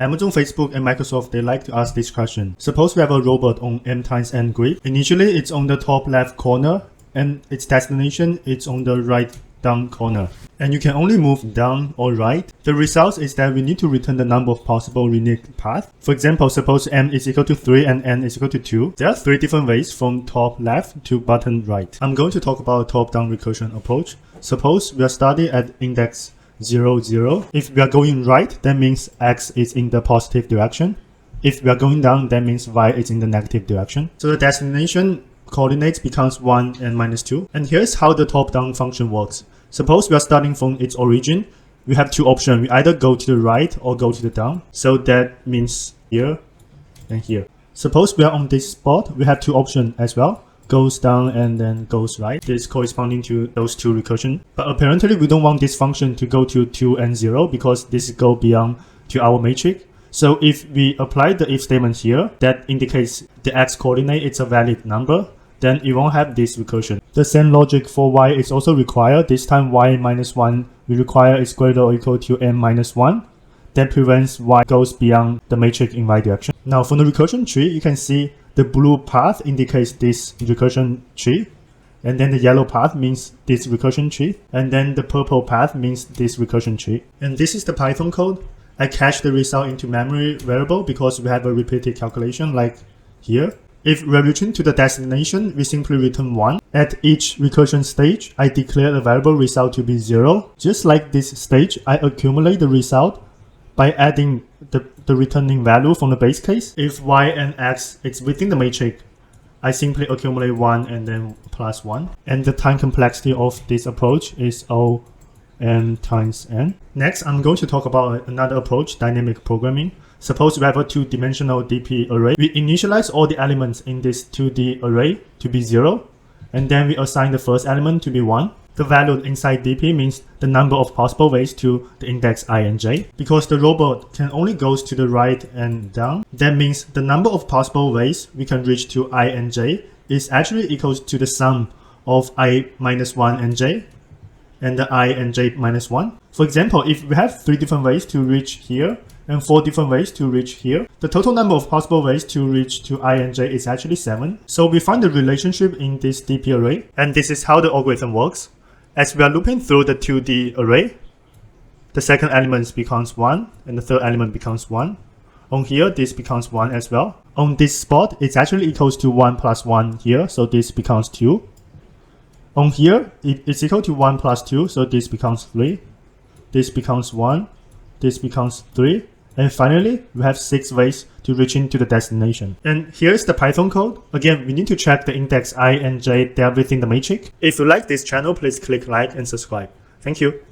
Amazon, Facebook, and Microsoft, they like to ask this question. Suppose we have a robot on m times n grid. Initially, it's on the top left corner, and its destination is on the right down corner. And you can only move down or right. The result is that we need to return the number of possible unique paths. For example, suppose m is equal to 3 and n is equal to 2. There are 3 different ways from top left to bottom right. I'm going to talk about a top-down recursion approach. Suppose we are starting at index 0, 0. If we are going right, that means x is in the positive direction. If we are going down, that means y is in the negative direction. So the destination coordinates becomes 1 and minus 2. And here's how the top-down function works. Suppose we are starting from its origin. We have two options. We either go to the right or go to the down. So that means here and here. Suppose we are on this spot. We have two options as well. Goes down and then goes right. This is corresponding to those two recursion. But apparently we don't want this function to go to 2 and 0 because this go beyond to our matrix. So if we apply the if statement here, that indicates the x coordinate is a valid number, then it won't have this recursion. The same logic for y is also required. This time y minus 1 we require is greater or equal to n minus 1. That prevents y goes beyond the matrix in y direction. Now from the recursion tree, you can see the blue path indicates this recursion tree, and then the yellow path means this recursion tree, and then the purple path means this recursion tree. And this is the Python code. I cache the result into memory variable because we have a repeated calculation like here. If we return to the destination, we simply return 1. At each recursion stage, I declare the variable result to be 0. Just like this stage, I accumulate the result by adding the returning value from the base case. If y and x is within the matrix, I simply accumulate 1 and then plus 1. And the time complexity of this approach is O m times n. Next, I'm going to talk about another approach, dynamic programming. Suppose we have a two-dimensional DP array. We initialize all the elements in this 2D array to be 0, and then we assign the first element to be 1. The value inside DP means the number of possible ways to the index I and j. Because the robot can only go to the right and down, that means the number of possible ways we can reach to I and j is actually equals to the sum of I minus 1 and j and the I and j minus 1. For example, if we have 3 different ways to reach here and 4 different ways to reach here, the total number of possible ways to reach to I and j is actually 7. So we find the relationship in this DP array, and this is how the algorithm works. As we are looping through the 2D array, the second element becomes 1 and the third element becomes 1. On here, this becomes 1 as well. On this spot, it's actually equals to 1 plus 1 here, so this becomes 2. On here, it's equal to 1 plus 2, so this becomes 3. This becomes 1. This becomes 3. And finally, we have 6 ways to reach into the destination. And here's the Python code. Again, we need to check the index I and j, they are within the matrix. If you like this channel, please click like and subscribe. Thank you.